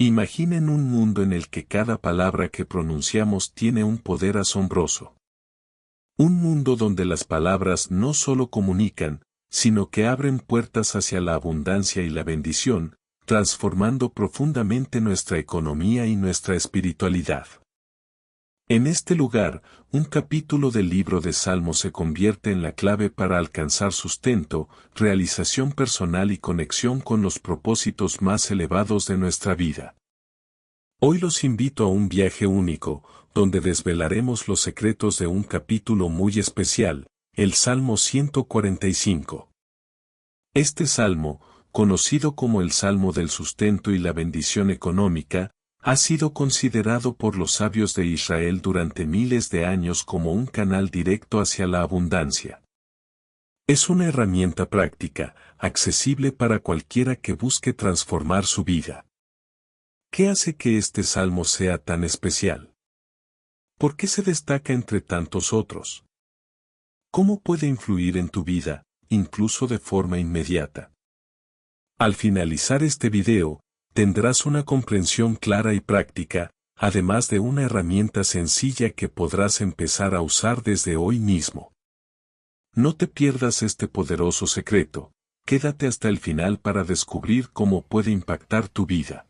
Imaginen un mundo en el que cada palabra que pronunciamos tiene un poder asombroso. Un mundo donde las palabras no solo comunican, sino que abren puertas hacia la abundancia y la bendición, transformando profundamente nuestra economía y nuestra espiritualidad. En este lugar, un capítulo del libro de Salmos se convierte en la clave para alcanzar sustento, realización personal y conexión con los propósitos más elevados de nuestra vida. Hoy los invito a un viaje único, donde desvelaremos los secretos de un capítulo muy especial, el Salmo 145. Este salmo, conocido como el Salmo del sustento y la bendición económica, ha sido considerado por los sabios de Israel durante miles de años como un canal directo hacia la abundancia. Es una herramienta práctica, accesible para cualquiera que busque transformar su vida. ¿Qué hace que este salmo sea tan especial? ¿Por qué se destaca entre tantos otros? ¿Cómo puede influir en tu vida, incluso de forma inmediata? Al finalizar este video, tendrás una comprensión clara y práctica, además de una herramienta sencilla que podrás empezar a usar desde hoy mismo. No te pierdas este poderoso secreto, quédate hasta el final para descubrir cómo puede impactar tu vida.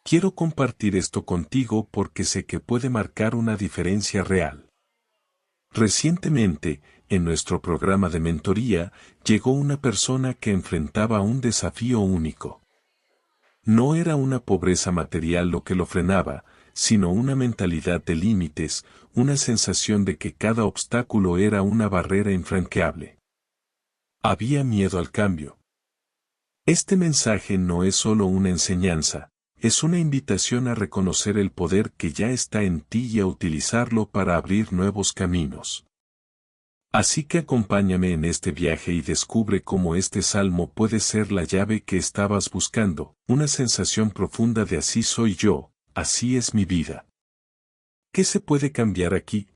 Quiero compartir esto contigo porque sé que puede marcar una diferencia real. Recientemente, en nuestro programa de mentoría, llegó una persona que enfrentaba un desafío único. No era una pobreza material lo que lo frenaba, sino una mentalidad de límites, una sensación de que cada obstáculo era una barrera infranqueable. Había miedo al cambio. Este mensaje no es solo una enseñanza, es una invitación a reconocer el poder que ya está en ti y a utilizarlo para abrir nuevos caminos. Así que acompáñame en este viaje y descubre cómo este salmo puede ser la llave que estabas buscando, una sensación profunda de así soy yo, así es mi vida. ¿Qué se puede cambiar aquí?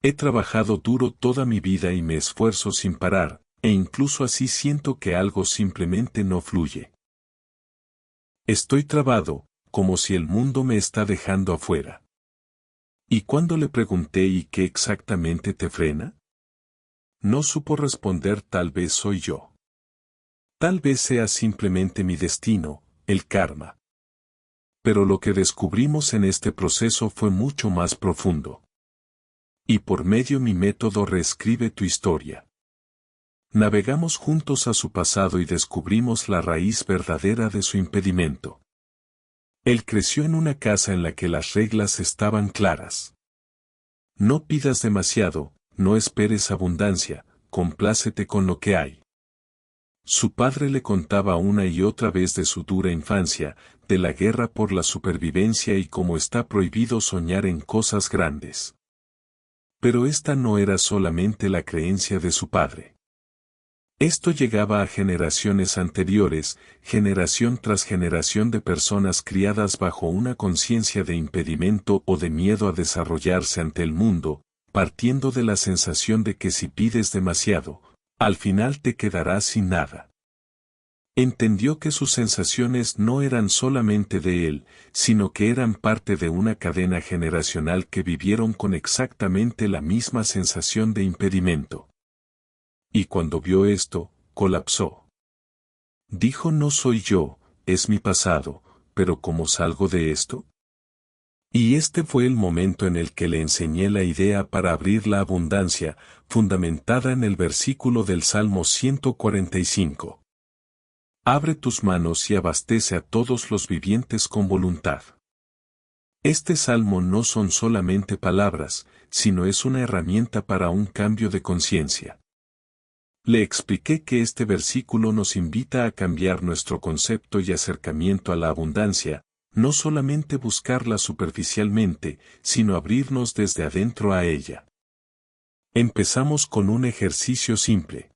He trabajado duro toda mi vida y me esfuerzo sin parar, e incluso así siento que algo simplemente no fluye. Estoy trabado, como si el mundo me está dejando afuera. ¿Y cuando le pregunté ¿y qué exactamente te frena? No supo responder tal vez soy yo. Tal vez sea simplemente mi destino, el karma. Pero lo que descubrimos en este proceso fue mucho más profundo. Y por medio mi método reescribe tu historia. Navegamos juntos a su pasado y descubrimos la raíz verdadera de su impedimento. Él creció en una casa en la que las reglas estaban claras. No pidas demasiado, no esperes abundancia, complácete con lo que hay. Su padre le contaba una y otra vez de su dura infancia, de la guerra por la supervivencia y cómo está prohibido soñar en cosas grandes. Pero esta no era solamente la creencia de su padre. Esto llegaba a generaciones anteriores, generación tras generación de personas criadas bajo una conciencia de impedimento o de miedo a desarrollarse ante el mundo, partiendo de la sensación de que si pides demasiado, al final te quedarás sin nada. Entendió que sus sensaciones no eran solamente de él, sino que eran parte de una cadena generacional que vivieron con exactamente la misma sensación de impedimento. Y cuando vio esto, colapsó. Dijo no soy yo, es mi pasado, pero ¿cómo salgo de esto? Y este fue el momento en el que le enseñé la idea para abrir la abundancia, fundamentada en el versículo del Salmo 145. Abre tus manos y abastece a todos los vivientes con voluntad. Este salmo no son solamente palabras, sino es una herramienta para un cambio de conciencia. Le expliqué que este versículo nos invita a cambiar nuestro concepto y acercamiento a la abundancia, no solamente buscarla superficialmente, sino abrirnos desde adentro a ella. Empezamos con un ejercicio simple.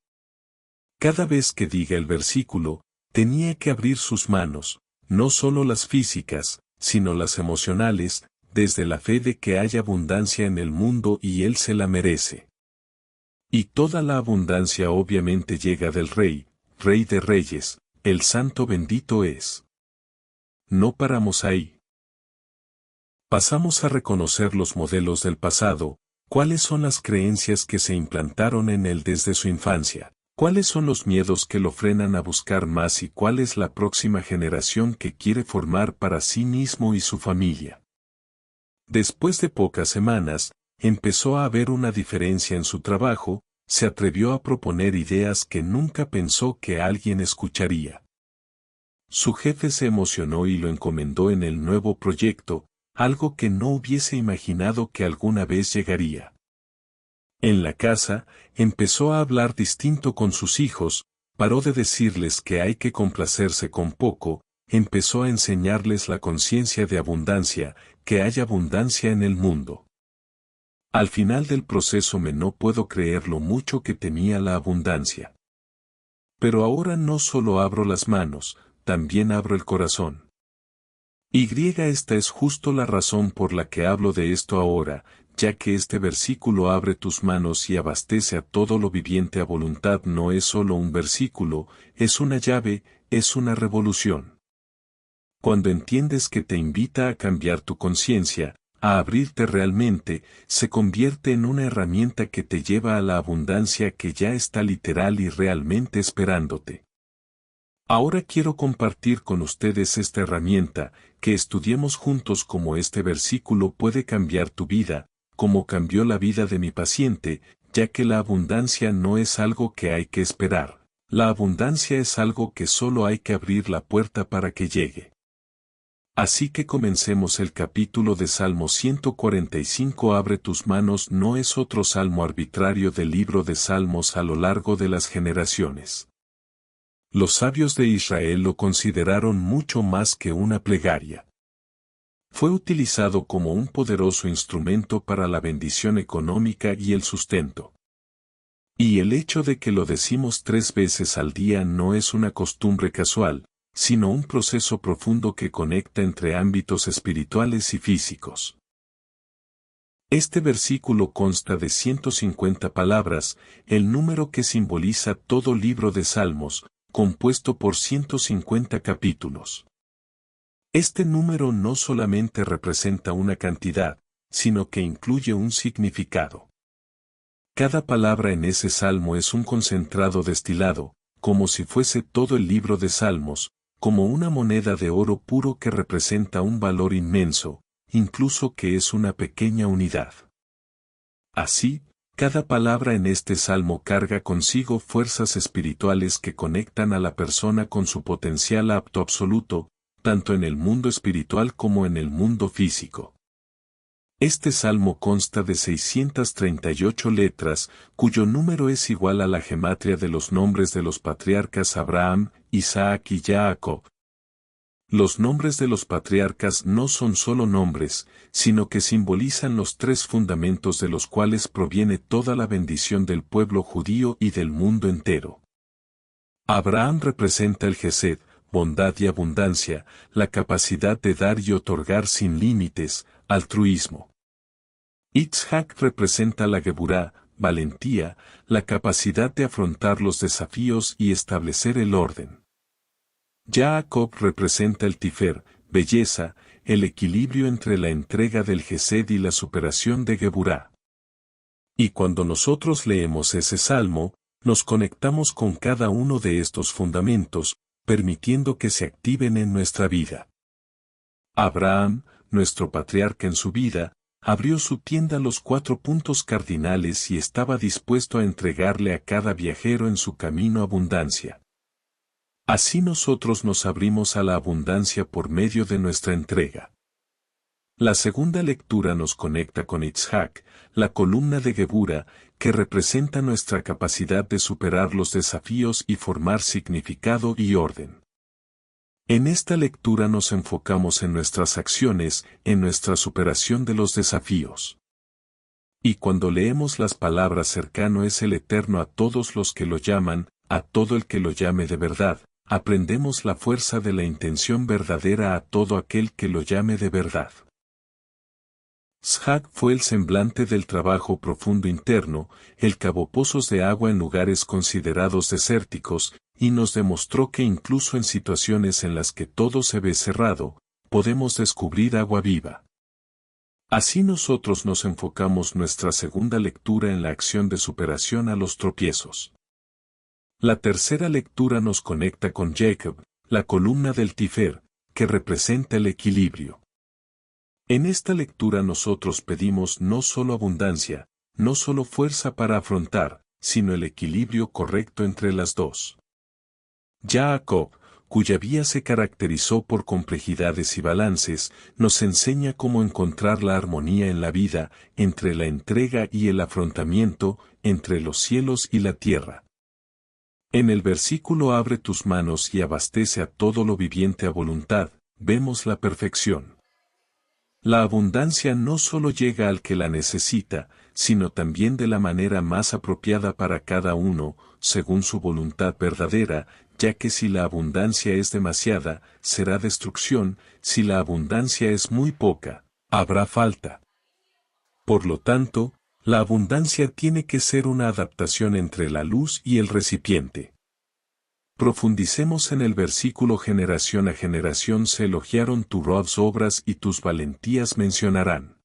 Cada vez que diga el versículo, tenía que abrir sus manos, no solo las físicas, sino las emocionales, desde la fe de que hay abundancia en el mundo y Él se la merece. Y toda la abundancia obviamente llega del Rey, Rey de Reyes, el Santo bendito es. no paramos ahí. Pasamos a reconocer los modelos del pasado, cuáles son las creencias que se implantaron en él desde su infancia, cuáles son los miedos que lo frenan a buscar más y cuál es la próxima generación que quiere formar para sí mismo y su familia. Después de pocas semanas, empezó a haber una diferencia en su trabajo, se atrevió a proponer ideas que nunca pensó que alguien escucharía. Su jefe se emocionó y lo encomendó en el nuevo proyecto, algo que no hubiese imaginado que alguna vez llegaría. En la casa, empezó a hablar distinto con sus hijos, paró de decirles que hay que complacerse con poco, empezó a enseñarles la conciencia de abundancia, que hay abundancia en el mundo. Al final del proceso no puedo creer lo mucho que tenía la abundancia. Pero ahora no solo abro las manos, también abro el corazón. Esta es justo la razón por la que hablo de esto ahora, ya que este versículo abre tus manos y abastece a todo lo viviente a voluntad no es solo un versículo, es una llave, es una revolución. Cuando entiendes que te invita a cambiar tu conciencia, a abrirte realmente, se convierte en una herramienta que te lleva a la abundancia que ya está literal y realmente esperándote. Ahora quiero compartir con ustedes esta herramienta, que estudiemos juntos cómo este versículo puede cambiar tu vida, como cambió la vida de mi paciente, ya que la abundancia no es algo que hay que esperar. La abundancia es algo que solo hay que abrir la puerta para que llegue. Así que comencemos el capítulo de Salmo 145. Abre tus manos no es otro salmo arbitrario del libro de Salmos a lo largo de las generaciones. Los sabios de Israel lo consideraron mucho más que una plegaria. Fue utilizado como un poderoso instrumento para la bendición económica y el sustento. Y el hecho de que lo decimos 3 veces al día no es una costumbre casual, sino un proceso profundo que conecta entre ámbitos espirituales y físicos. Este versículo consta de 150 palabras, el número que simboliza todo libro de Salmos, compuesto por 150 capítulos. Este número no solamente representa una cantidad, sino que incluye un significado. Cada palabra en ese salmo es un concentrado destilado, como si fuese todo el libro de Salmos, como una moneda de oro puro que representa un valor inmenso, incluso que es una pequeña unidad. Así, cada palabra en este salmo carga consigo fuerzas espirituales que conectan a la persona con su potencial apto absoluto, tanto en el mundo espiritual como en el mundo físico. Este salmo consta de 638 letras, cuyo número es igual a la gematria de los nombres de los patriarcas Abraham, Isaac y Jacob. Los nombres de los patriarcas no son solo nombres, sino que simbolizan los 3 fundamentos de los cuales proviene toda la bendición del pueblo judío y del mundo entero. Abraham representa el Gesed, bondad y abundancia, la capacidad de dar y otorgar sin límites, altruismo. Itzhak representa la Geburá, valentía, la capacidad de afrontar los desafíos y establecer el orden. Jacob representa el Tifer, belleza, el equilibrio entre la entrega del Gesed y la superación de Geburá. Y cuando nosotros leemos ese salmo, nos conectamos con cada uno de estos fundamentos, permitiendo que se activen en nuestra vida. Abraham, nuestro patriarca en su vida, abrió su tienda a los 4 puntos cardinales y estaba dispuesto a entregarle a cada viajero en su camino abundancia. Así nosotros nos abrimos a la abundancia por medio de nuestra entrega. La segunda lectura nos conecta con Itzhak, la columna de Geburá, que representa nuestra capacidad de superar los desafíos y formar significado y orden. En esta lectura nos enfocamos en nuestras acciones, en nuestra superación de los desafíos. Y cuando leemos las palabras cercano es el Eterno a todos los que lo llaman, a todo el que lo llame de verdad, aprendemos la fuerza de la intención verdadera a todo aquel que lo llame de verdad. Shag fue el semblante del trabajo profundo interno, el cavó pozos de agua en lugares considerados desérticos, y nos demostró que incluso en situaciones en las que todo se ve cerrado, podemos descubrir agua viva. Así nosotros nos enfocamos nuestra segunda lectura en la acción de superación a los tropiezos. La tercera lectura nos conecta con Jacob, la columna del Tifer, que representa el equilibrio. En esta lectura nosotros pedimos no solo abundancia, no solo fuerza para afrontar, sino el equilibrio correcto entre las dos. Jacob, cuya vía se caracterizó por complejidades y balances, nos enseña cómo encontrar la armonía en la vida, entre la entrega y el afrontamiento, entre los cielos y la tierra. En el versículo abre tus manos y abastece a todo lo viviente a voluntad, vemos la perfección. La abundancia no solo llega al que la necesita, sino también de la manera más apropiada para cada uno, según su voluntad verdadera, ya que si la abundancia es demasiada, será destrucción, si la abundancia es muy poca, habrá falta. Por lo tanto, la abundancia tiene que ser una adaptación entre la luz y el recipiente. Profundicemos en el versículo generación a generación se elogiaron tus obras y tus valentías mencionarán.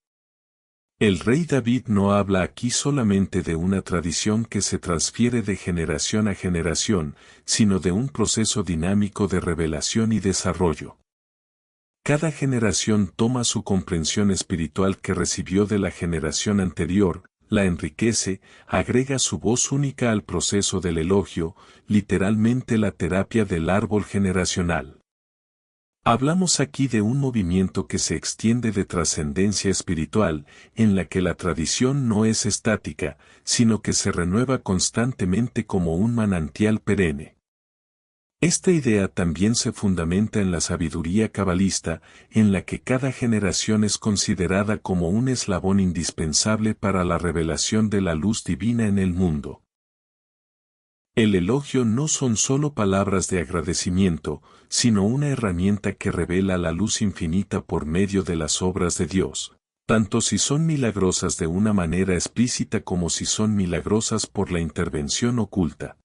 El rey David no habla aquí solamente de una tradición que se transfiere de generación a generación, sino de un proceso dinámico de revelación y desarrollo. Cada generación toma su comprensión espiritual que recibió de la generación anterior, la enriquece, agrega su voz única al proceso del elogio, literalmente la terapia del árbol generacional. Hablamos aquí de un movimiento que se extiende de trascendencia espiritual, en la que la tradición no es estática, sino que se renueva constantemente como un manantial perenne. Esta idea también se fundamenta en la sabiduría cabalista, en la que cada generación es considerada como un eslabón indispensable para la revelación de la luz divina en el mundo. El elogio no son solo palabras de agradecimiento, sino una herramienta que revela la luz infinita por medio de las obras de Dios, tanto si son milagrosas de una manera explícita como si son milagrosas por la intervención oculta.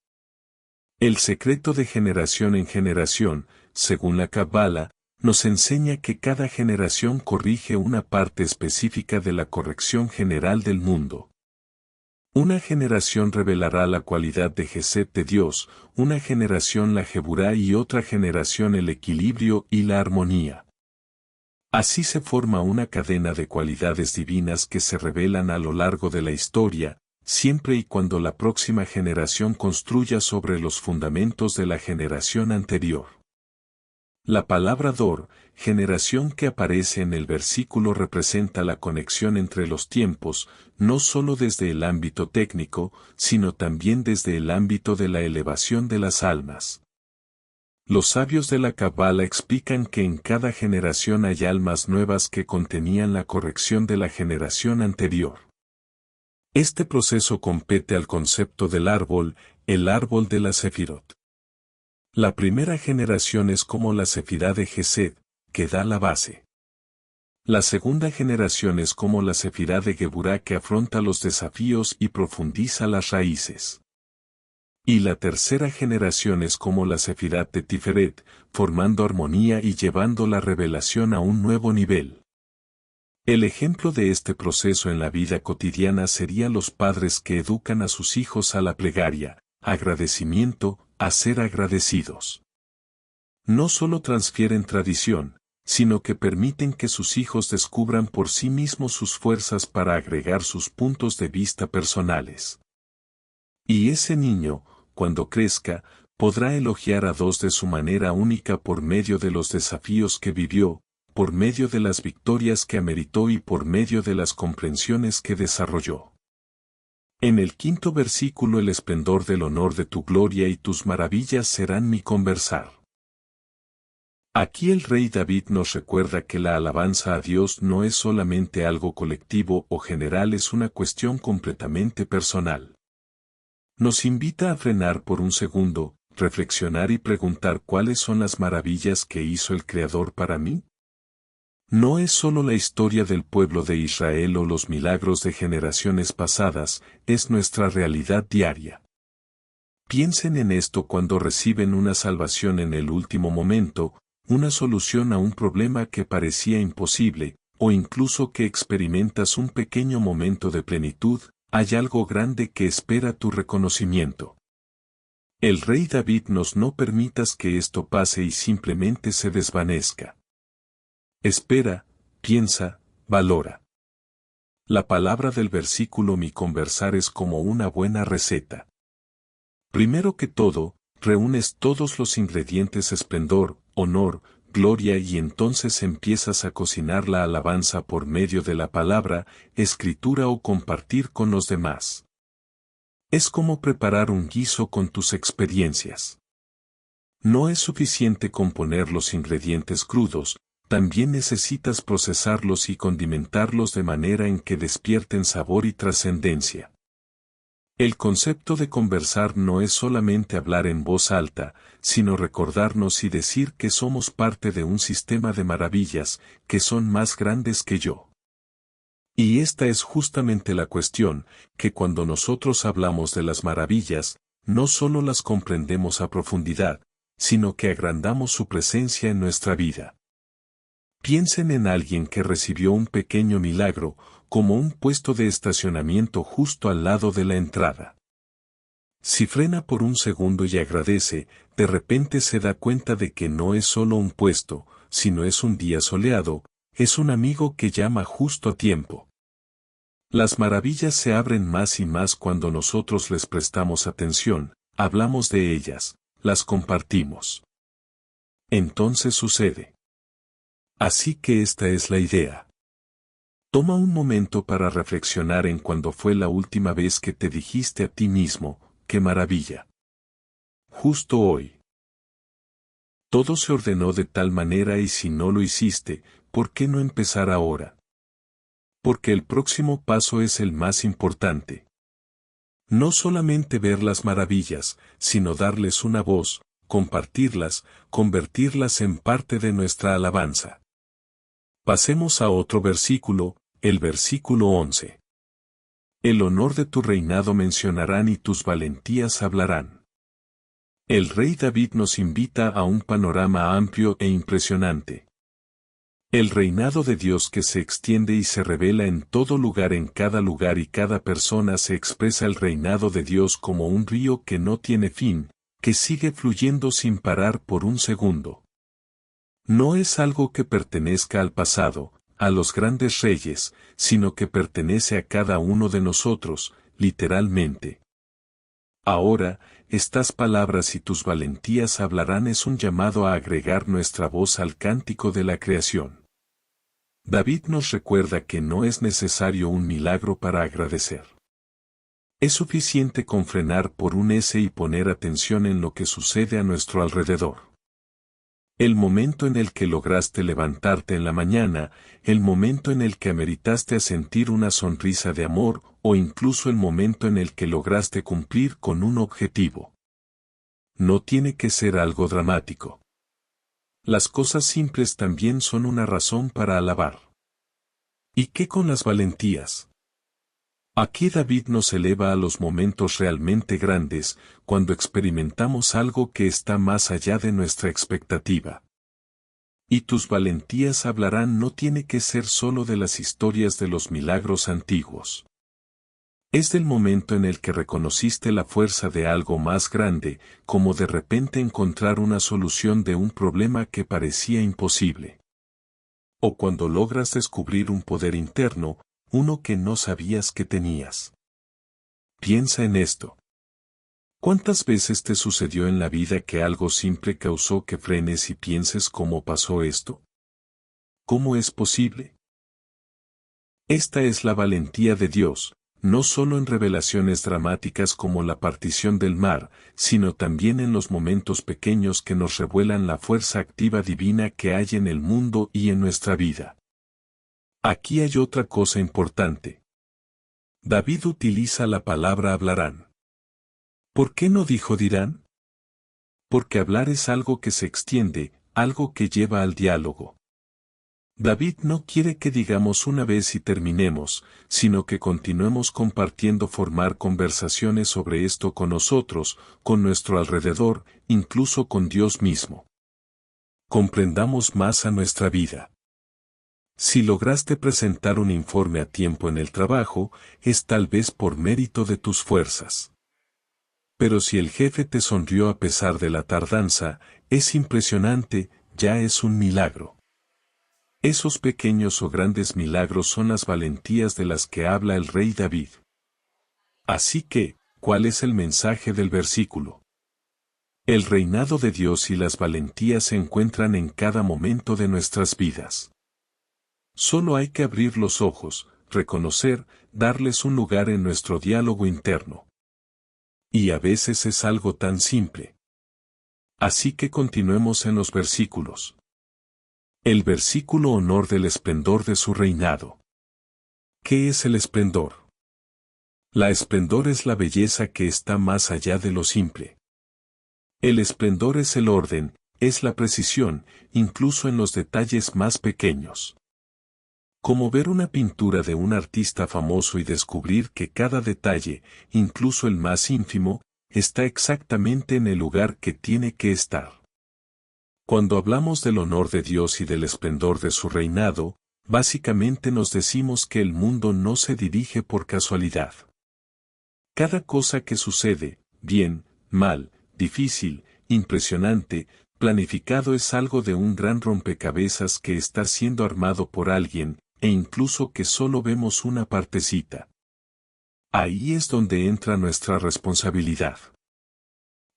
El secreto de generación en generación, según la Cábala, nos enseña que cada generación corrige una parte específica de la corrección general del mundo. Una generación revelará la cualidad de Gesed de Dios, una generación la Geburá y otra generación el equilibrio y la armonía. Así se forma una cadena de cualidades divinas que se revelan a lo largo de la historia, siempre y cuando la próxima generación construya sobre los fundamentos de la generación anterior. La palabra Dor, generación que aparece en el versículo representa la conexión entre los tiempos, no solo desde el ámbito técnico, sino también desde el ámbito de la elevación de las almas. Los sabios de la Cábala explican que en cada generación hay almas nuevas que contenían la corrección de la generación anterior. Este proceso compete al concepto del árbol, el árbol de la Sefirot. La primera generación es como la Sefirá de Gesed, que da la base. La segunda generación es como la Sefirá de Geburá que afronta los desafíos y profundiza las raíces. Y la tercera generación es como la Sefirá de Tiferet, formando armonía y llevando la revelación a un nuevo nivel. El ejemplo de este proceso en la vida cotidiana sería los padres que educan a sus hijos a la plegaria, agradecimiento, a ser agradecidos. No solo transfieren tradición, sino que permiten que sus hijos descubran por sí mismos sus fuerzas para agregar sus puntos de vista personales. Y ese niño, cuando crezca, podrá elogiar a Dios de su manera única por medio de los desafíos que vivió, por medio de las victorias que ameritó y por medio de las comprensiones que desarrolló. En el quinto versículo el esplendor del honor de tu gloria y tus maravillas serán mi conversar. Aquí el rey David nos recuerda que la alabanza a Dios no es solamente algo colectivo o general, es una cuestión completamente personal. Nos invita a frenar por un segundo, reflexionar y preguntar cuáles son las maravillas que hizo el Creador para mí. No es solo la historia del pueblo de Israel o los milagros de generaciones pasadas, es nuestra realidad diaria. Piensen en esto cuando reciben una salvación en el último momento, una solución a un problema que parecía imposible, o incluso que experimentas un pequeño momento de plenitud, hay algo grande que espera tu reconocimiento. El rey David nos no permitas que esto pase y simplemente se desvanezca. Espera, piensa, valora. La palabra del versículo mi conversar es como una buena receta. Primero que todo, reúnes todos los ingredientes esplendor, honor, gloria y entonces empiezas a cocinar la alabanza por medio de la palabra, escritura o compartir con los demás. Es como preparar un guiso con tus experiencias. No es suficiente con poner los ingredientes crudos, también necesitas procesarlos y condimentarlos de manera en que despierten sabor y trascendencia. El concepto de conversar no es solamente hablar en voz alta, sino recordarnos y decir que somos parte de un sistema de maravillas, que son más grandes que yo. Y esta es justamente la cuestión, que cuando nosotros hablamos de las maravillas, no solo las comprendemos a profundidad, sino que agrandamos su presencia en nuestra vida. Piensen en alguien que recibió un pequeño milagro, como un puesto de estacionamiento justo al lado de la entrada. Si frena por un segundo y agradece, de repente se da cuenta de que no es solo un puesto, sino es un día soleado, es un amigo que llama justo a tiempo. Las maravillas se abren más y más cuando nosotros les prestamos atención, hablamos de ellas, las compartimos. Entonces sucede. Así que esta es la idea. Toma un momento para reflexionar en cuándo fue la última vez que te dijiste a ti mismo, ¡qué maravilla! Justo hoy. Todo se ordenó de tal manera y si no lo hiciste, ¿por qué no empezar ahora? Porque el próximo paso es el más importante. No solamente ver las maravillas, sino darles una voz, compartirlas, convertirlas en parte de nuestra alabanza. Pasemos a otro versículo, el versículo 11. El honor de tu reinado mencionarán y tus valentías hablarán. El rey David nos invita a un panorama amplio e impresionante. El reinado de Dios que se extiende y se revela en todo lugar y cada persona se expresa el reinado de Dios como un río que no tiene fin, que sigue fluyendo sin parar por un segundo. No es algo que pertenezca al pasado, a los grandes reyes, sino que pertenece a cada uno de nosotros, literalmente. Ahora, estas palabras y tus valentías hablarán es un llamado a agregar nuestra voz al cántico de la creación. David nos recuerda que no es necesario un milagro para agradecer. Es suficiente con frenar por un S y poner atención en lo que sucede a nuestro alrededor. El momento en el que lograste levantarte en la mañana, el momento en el que ameritaste a sentir una sonrisa de amor, o incluso el momento en el que lograste cumplir con un objetivo. No tiene que ser algo dramático. Las cosas simples también son una razón para alabar. ¿Y qué con las valentías? Aquí David nos eleva a los momentos realmente grandes, cuando experimentamos algo que está más allá de nuestra expectativa. Y tus valentías hablarán no tiene que ser solo de las historias de los milagros antiguos. Es del momento en el que reconociste la fuerza de algo más grande, como de repente encontrar una solución de un problema que parecía imposible. O cuando logras descubrir un poder interno, uno que no sabías que tenías. Piensa en esto. ¿Cuántas veces te sucedió en la vida que algo simple causó que frenes y pienses cómo pasó esto? ¿Cómo es posible? Esta es la valentía de Dios, no solo en revelaciones dramáticas como la partición del mar, sino también en los momentos pequeños que nos revelan la fuerza activa divina que hay en el mundo y en nuestra vida. Aquí hay otra cosa importante. David utiliza la palabra hablarán. ¿Por qué no dijo dirán? Porque hablar es algo que se extiende, algo que lleva al diálogo. David no quiere que digamos una vez y terminemos, sino que continuemos compartiendo, formar conversaciones sobre esto con nosotros, con nuestro alrededor, incluso con Dios mismo. Comprendamos más a nuestra vida. Si lograste presentar un informe a tiempo en el trabajo, es tal vez por mérito de tus fuerzas. Pero si el jefe te sonrió a pesar de la tardanza, es impresionante, ya es un milagro. Esos pequeños o grandes milagros son las valentías de las que habla el rey David. Así que, ¿cuál es el mensaje del versículo? El reinado de Dios y las valentías se encuentran en cada momento de nuestras vidas. Solo hay que abrir los ojos, reconocer, darles un lugar en nuestro diálogo interno. Y a veces es algo tan simple. Así que continuemos en los versículos. El versículo honor del esplendor de su reinado. ¿Qué es el esplendor? La esplendor es la belleza que está más allá de lo simple. El esplendor es el orden, es la precisión, incluso en los detalles más pequeños. Como ver una pintura de un artista famoso y descubrir que cada detalle, incluso el más ínfimo, está exactamente en el lugar que tiene que estar. Cuando hablamos del honor de Dios y del esplendor de su reinado, básicamente nos decimos que el mundo no se dirige por casualidad. Cada cosa que sucede, bien, mal, difícil, impresionante, planificado es algo de un gran rompecabezas que está siendo armado por alguien, e incluso que solo vemos una partecita. Ahí es donde entra nuestra responsabilidad.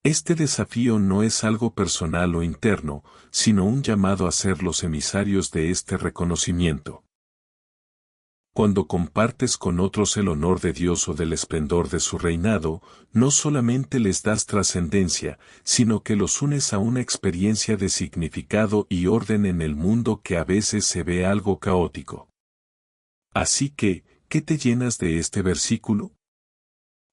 Este desafío no es algo personal o interno, sino un llamado a ser los emisarios de este reconocimiento. Cuando compartes con otros el honor de Dios o del esplendor de su reinado, no solamente les das trascendencia, sino que los unes a una experiencia de significado y orden en el mundo que a veces se ve algo caótico. Así que, ¿qué te llenas de este versículo?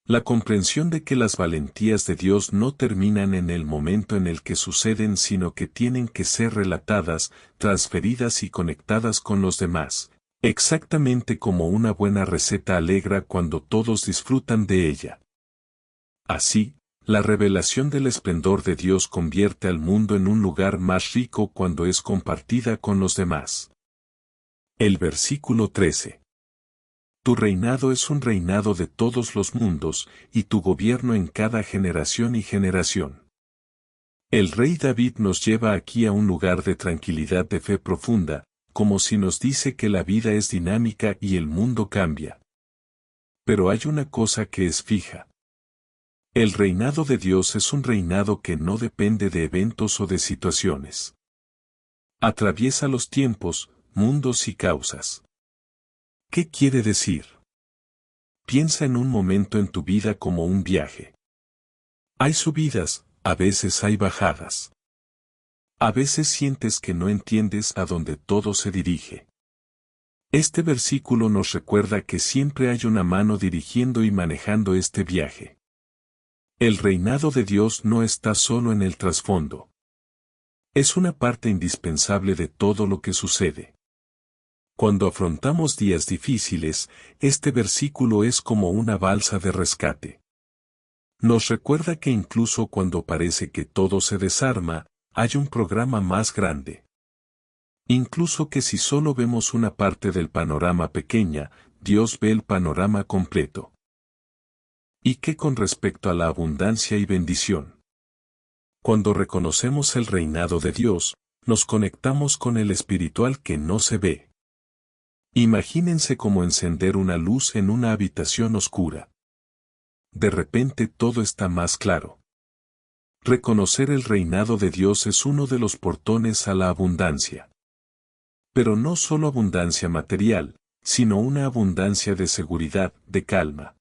La comprensión de que las valentías de Dios no terminan en el momento en el que suceden, sino que tienen que ser relatadas, transferidas y conectadas con los demás. Exactamente como una buena receta alegra cuando todos disfrutan de ella. Así, la revelación del esplendor de Dios convierte al mundo en un lugar más rico cuando es compartida con los demás. El versículo 13. Tu reinado es un reinado de todos los mundos, y tu gobierno en cada generación y generación. El rey David nos lleva aquí a un lugar de tranquilidad, de fe profunda, como si nos dice que la vida es dinámica y el mundo cambia. Pero hay una cosa que es fija. El reinado de Dios es un reinado que no depende de eventos o de situaciones. Atraviesa los tiempos, mundos y causas. ¿Qué quiere decir? Piensa en un momento en tu vida como un viaje. Hay subidas, a veces hay bajadas. A veces sientes que no entiendes a dónde todo se dirige. Este versículo nos recuerda que siempre hay una mano dirigiendo y manejando este viaje. El reinado de Dios no está solo en el trasfondo. Es una parte indispensable de todo lo que sucede. Cuando afrontamos días difíciles, este versículo es como una balsa de rescate. Nos recuerda que incluso cuando parece que todo se desarma, hay un programa más grande. Incluso que si solo vemos una parte del panorama pequeña, Dios ve el panorama completo. ¿Y qué con respecto a la abundancia y bendición? Cuando reconocemos el reinado de Dios, nos conectamos con el espiritual que no se ve. Imagínense como encender una luz en una habitación oscura. De repente todo está más claro. Reconocer el reinado de Dios es uno de los portones a la abundancia. Pero no solo abundancia material, sino una abundancia de seguridad, de calma.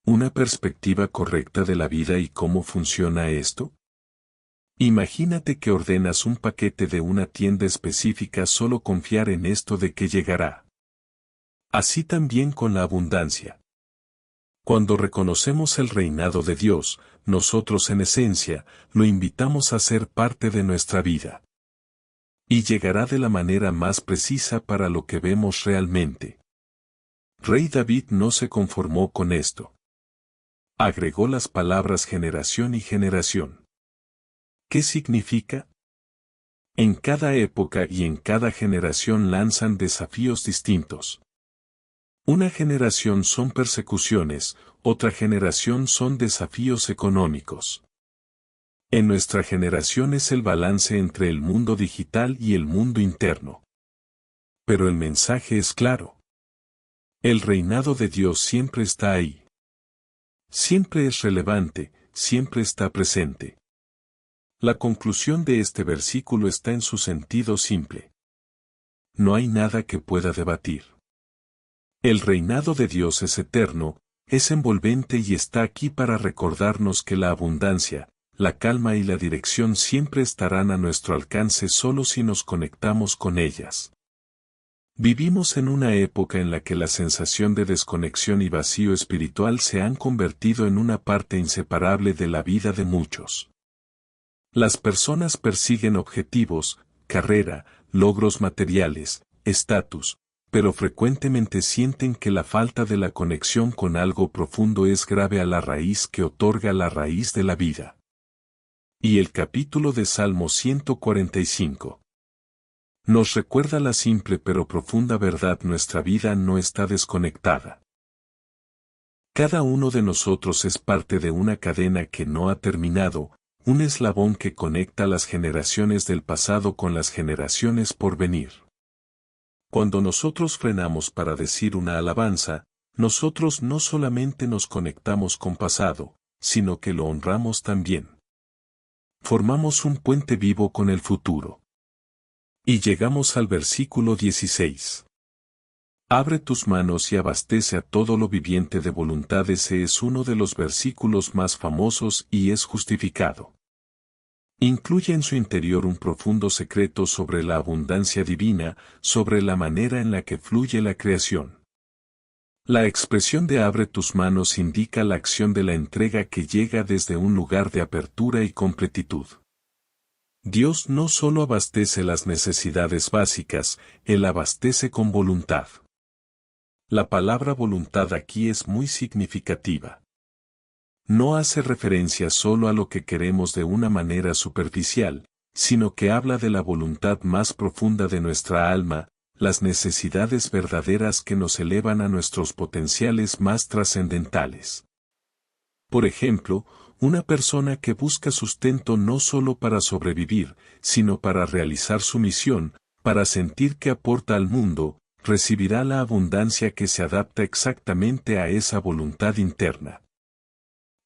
¿Una perspectiva correcta de la vida y cómo funciona esto? Imagínate que ordenas un paquete de una tienda específica, solo confiar en esto de que llegará. Así también con la abundancia. Cuando reconocemos el reinado de Dios, nosotros en esencia, lo invitamos a ser parte de nuestra vida. Y llegará de la manera más precisa para lo que vemos realmente. Rey David no se conformó con esto. Agregó las palabras generación y generación. ¿Qué significa? En cada época y en cada generación lanzan desafíos distintos. Una generación son persecuciones, otra generación son desafíos económicos. En nuestra generación es el balance entre el mundo digital y el mundo interno. Pero el mensaje es claro. El reinado de Dios siempre está ahí. Siempre es relevante, siempre está presente. La conclusión de este versículo está en su sentido simple. No hay nada que pueda debatir. El reinado de Dios es eterno, es envolvente y está aquí para recordarnos que la abundancia, la calma y la dirección siempre estarán a nuestro alcance solo si nos conectamos con ellas. Vivimos en una época en la que la sensación de desconexión y vacío espiritual se han convertido en una parte inseparable de la vida de muchos. Las personas persiguen objetivos, carrera, logros materiales, estatus, pero frecuentemente sienten que la falta de la conexión con algo profundo es grave a la raíz que otorga la raíz de la vida. Y el capítulo de Salmo 145 nos recuerda la simple pero profunda verdad: nuestra vida no está desconectada. Cada uno de nosotros es parte de una cadena que no ha terminado, un eslabón que conecta las generaciones del pasado con las generaciones por venir. Cuando nosotros frenamos para decir una alabanza, nosotros no solamente nos conectamos con pasado, sino que lo honramos también. Formamos un puente vivo con el futuro. Y llegamos al versículo 16. Abre tus manos y abastece a todo lo viviente de voluntad. Ese es uno de los versículos más famosos y es justificado. Incluye en su interior un profundo secreto sobre la abundancia divina, sobre la manera en la que fluye la creación. La expresión de abre tus manos indica la acción de la entrega que llega desde un lugar de apertura y completitud. Dios no solo abastece las necesidades básicas, Él abastece con voluntad. La palabra voluntad aquí es muy significativa. No hace referencia solo a lo que queremos de una manera superficial, sino que habla de la voluntad más profunda de nuestra alma, las necesidades verdaderas que nos elevan a nuestros potenciales más trascendentales. Por ejemplo, una persona que busca sustento no solo para sobrevivir, sino para realizar su misión, para sentir que aporta al mundo, recibirá la abundancia que se adapta exactamente a esa voluntad interna.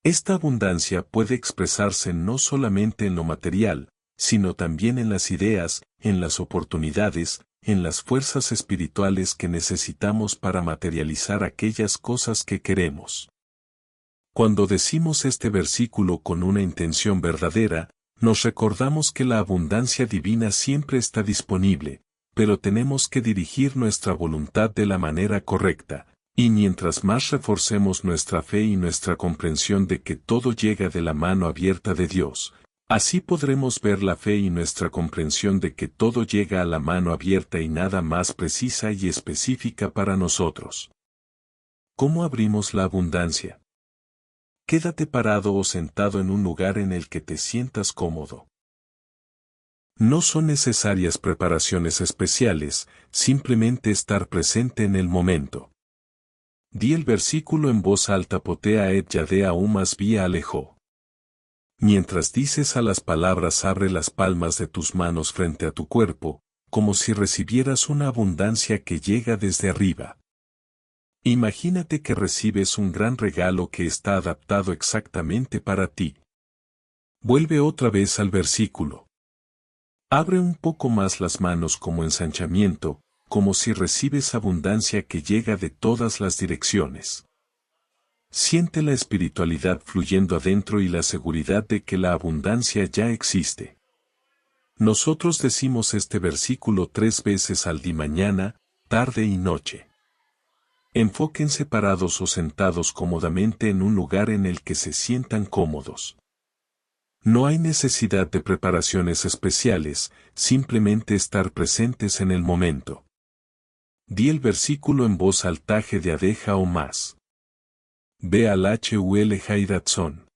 Esta abundancia puede expresarse no solamente en lo material, sino también en las ideas, en las oportunidades, en las fuerzas espirituales que necesitamos para materializar aquellas cosas que queremos. Cuando decimos este versículo con una intención verdadera, nos recordamos que la abundancia divina siempre está disponible, pero tenemos que dirigir nuestra voluntad de la manera correcta, y mientras más reforcemos nuestra fe y nuestra comprensión de que todo llega de la mano abierta de Dios, así podremos ver la fe y nuestra comprensión de que todo llega a la mano abierta y nada más precisa y específica para nosotros. ¿Cómo abrimos la abundancia? Quédate parado o sentado en un lugar en el que te sientas cómodo. No son necesarias preparaciones especiales, simplemente estar presente en el momento. Di el versículo en voz alta: Potea et yadea umas vía alejó. Mientras dices a las palabras, abre las palmas de tus manos frente a tu cuerpo, como si recibieras una abundancia que llega desde arriba. Imagínate que recibes un gran regalo que está adaptado exactamente para ti. Vuelve otra vez al versículo. Abre un poco más las manos como ensanchamiento, como si recibes abundancia que llega de todas las direcciones. Siente la espiritualidad fluyendo adentro y la seguridad de que la abundancia ya existe. Nosotros decimos este versículo 3 veces al día: mañana, tarde y noche. Enfóquense parados o sentados cómodamente en un lugar en el que se sientan cómodos. No hay necesidad de preparaciones especiales, simplemente estar presentes en el momento. Di el versículo en voz alta de adeja o más. Ve al HUL Jairatson.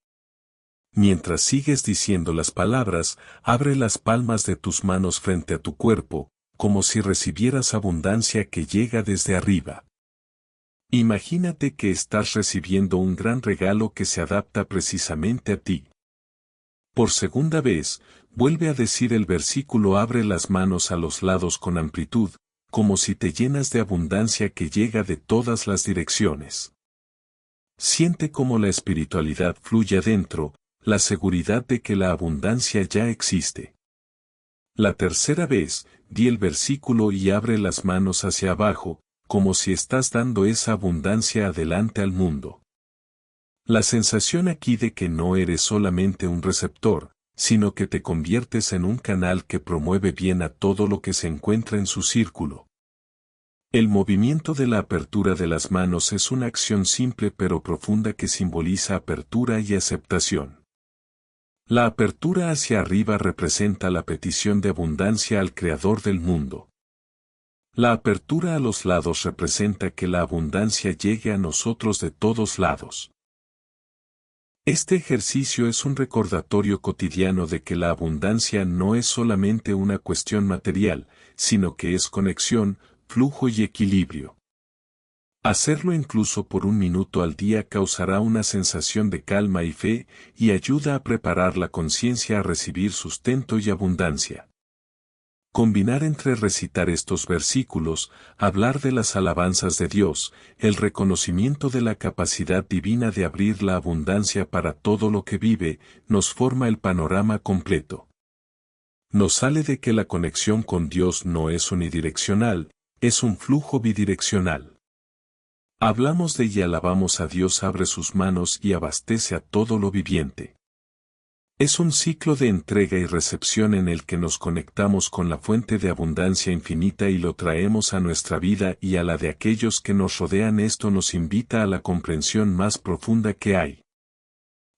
Mientras sigues diciendo las palabras, abre las palmas de tus manos frente a tu cuerpo, como si recibieras abundancia que llega desde arriba. Imagínate que estás recibiendo un gran regalo que se adapta precisamente a ti. Por segunda vez, vuelve a decir el versículo: abre las manos a los lados con amplitud, como si te llenas de abundancia que llega de todas las direcciones. Siente cómo la espiritualidad fluye adentro, la seguridad de que la abundancia ya existe. La tercera vez, di el versículo y abre las manos hacia abajo, como si estás dando esa abundancia adelante al mundo. La sensación aquí de que no eres solamente un receptor, sino que te conviertes en un canal que promueve bien a todo lo que se encuentra en su círculo. El movimiento de la apertura de las manos es una acción simple pero profunda que simboliza apertura y aceptación. La apertura hacia arriba representa la petición de abundancia al Creador del mundo. La apertura a los lados representa que la abundancia llegue a nosotros de todos lados. Este ejercicio es un recordatorio cotidiano de que la abundancia no es solamente una cuestión material, sino que es conexión, flujo y equilibrio. Hacerlo incluso por un minuto al día causará una sensación de calma y fe, y ayuda a preparar la conciencia a recibir sustento y abundancia. Combinar entre recitar estos versículos, hablar de las alabanzas de Dios, el reconocimiento de la capacidad divina de abrir la abundancia para todo lo que vive, nos forma el panorama completo. Nos sale de que la conexión con Dios no es unidireccional, es un flujo bidireccional. Hablamos de y alabamos a Dios, abre sus manos y abastece a todo lo viviente. Es un ciclo de entrega y recepción en el que nos conectamos con la fuente de abundancia infinita y lo traemos a nuestra vida y a la de aquellos que nos rodean. Esto nos invita a la comprensión más profunda que hay.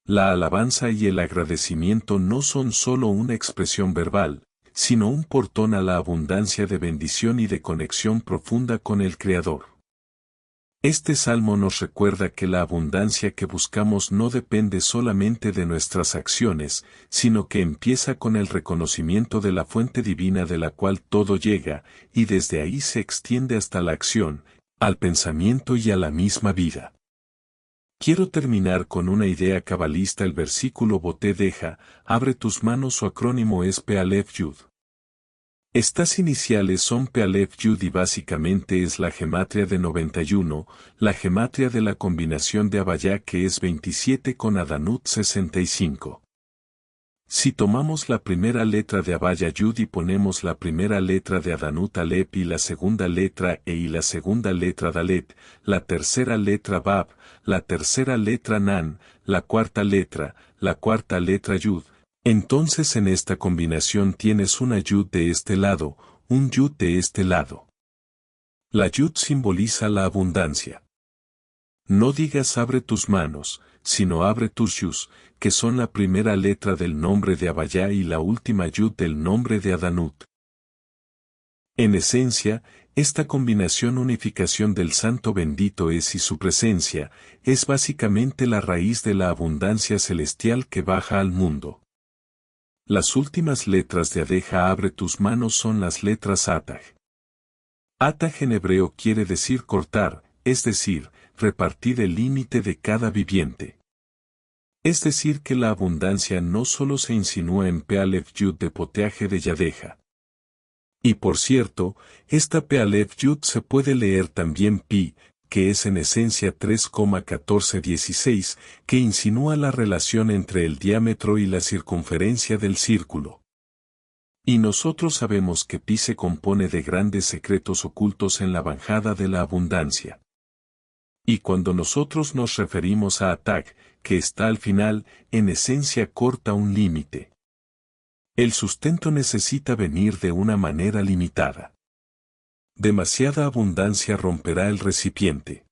La alabanza y el agradecimiento no son solo una expresión verbal, sino un portón a la abundancia de bendición y de conexión profunda con el Creador. Este salmo nos recuerda que la abundancia que buscamos no depende solamente de nuestras acciones, sino que empieza con el reconocimiento de la fuente divina de la cual todo llega, y desde ahí se extiende hasta la acción, al pensamiento y a la misma vida. Quiero terminar con una idea cabalista. El versículo Boté deja, abre tus manos, su acrónimo es Pealef Yud. Estas iniciales son Pealef Yud y básicamente es la gematria de 91, la gematria de la combinación de Havaya que es 27 con Adanut 65. Si tomamos la primera letra de Havaya Yud y ponemos la primera letra de Adanut Alep y la segunda letra E y la segunda letra Dalet, la tercera letra Bab, la tercera letra Nan, la cuarta letra Yud, entonces en esta combinación tienes una Yud de este lado, un Yud de este lado. La Yud simboliza la abundancia. No digas abre tus manos, sino abre tus Yus, que son la primera letra del nombre de Havaya y la última Yud del nombre de Adanut. En esencia, esta combinación unificación del Santo bendito es y su presencia, es básicamente la raíz de la abundancia celestial que baja al mundo. Las últimas letras de Adeja abre tus manos son las letras Ataj. Ataj en hebreo quiere decir cortar, es decir, repartir el límite de cada viviente. Es decir que la abundancia no solo se insinúa en Pealef Yud de poteaje de Yadeja. Y por cierto, esta Pealef Yud se puede leer también Pi, que es en esencia 3,1416, que insinúa la relación entre el diámetro y la circunferencia del círculo. Y nosotros sabemos que Pi se compone de grandes secretos ocultos en la bajada de la abundancia. Y cuando nosotros nos referimos a Ataj, que está al final, en esencia corta un límite. El sustento necesita venir de una manera limitada. Demasiada abundancia romperá el recipiente.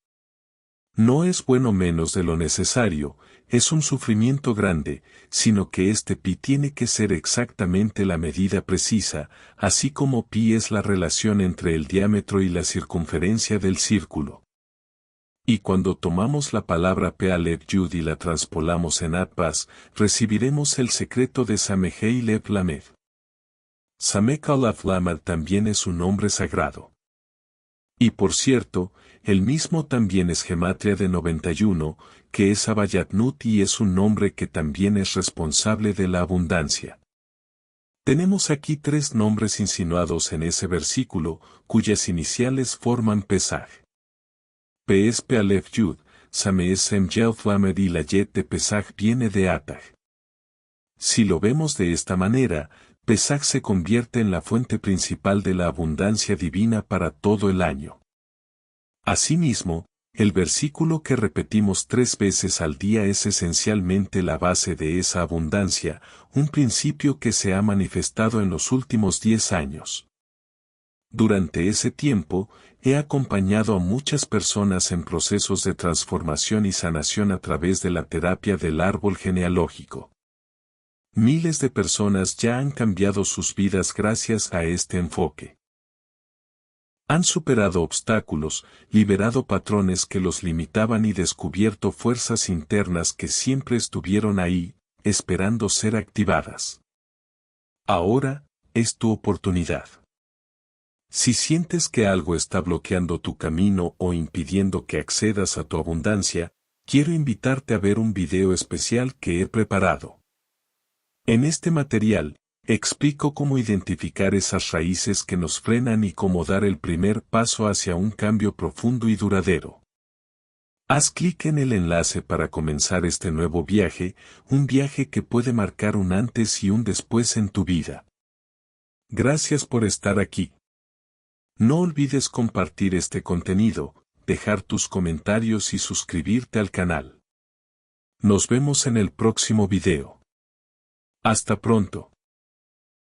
No es bueno menos de lo necesario, es un sufrimiento grande, sino que este pi tiene que ser exactamente la medida precisa, así como pi es la relación entre el diámetro y la circunferencia del círculo. Y cuando tomamos la palabra P Aleph Yud y la transpolamos en Atbas, recibiremos el secreto de Samehei Lev Lamed. Samek Aleph Lamed también es un nombre sagrado. Y por cierto, el mismo también es gematria de 91, que es Abayatnut y es un nombre que también es responsable de la abundancia. Tenemos aquí tres nombres insinuados en ese versículo, cuyas iniciales forman Pesaj. P es P Aleph Yud, Same es Sem Yelf Lamed y la Yet de Pesaj viene de Ataj. Si lo vemos de esta manera, Pesaj se convierte en la fuente principal de la abundancia divina para todo el año. Asimismo, el versículo que repetimos 3 veces al día es esencialmente la base de esa abundancia, un principio que se ha manifestado en los últimos 10 años. Durante ese tiempo, he acompañado a muchas personas en procesos de transformación y sanación a través de la terapia del árbol genealógico. Miles de personas ya han cambiado sus vidas gracias a este enfoque. Han superado obstáculos, liberado patrones que los limitaban y descubierto fuerzas internas que siempre estuvieron ahí, esperando ser activadas. Ahora, es tu oportunidad. Si sientes que algo está bloqueando tu camino o impidiendo que accedas a tu abundancia, quiero invitarte a ver un video especial que he preparado. En este material, explico cómo identificar esas raíces que nos frenan y cómo dar el primer paso hacia un cambio profundo y duradero. Haz clic en el enlace para comenzar este nuevo viaje, un viaje que puede marcar un antes y un después en tu vida. Gracias por estar aquí. No olvides compartir este contenido, dejar tus comentarios y suscribirte al canal. Nos vemos en el próximo video. Hasta pronto.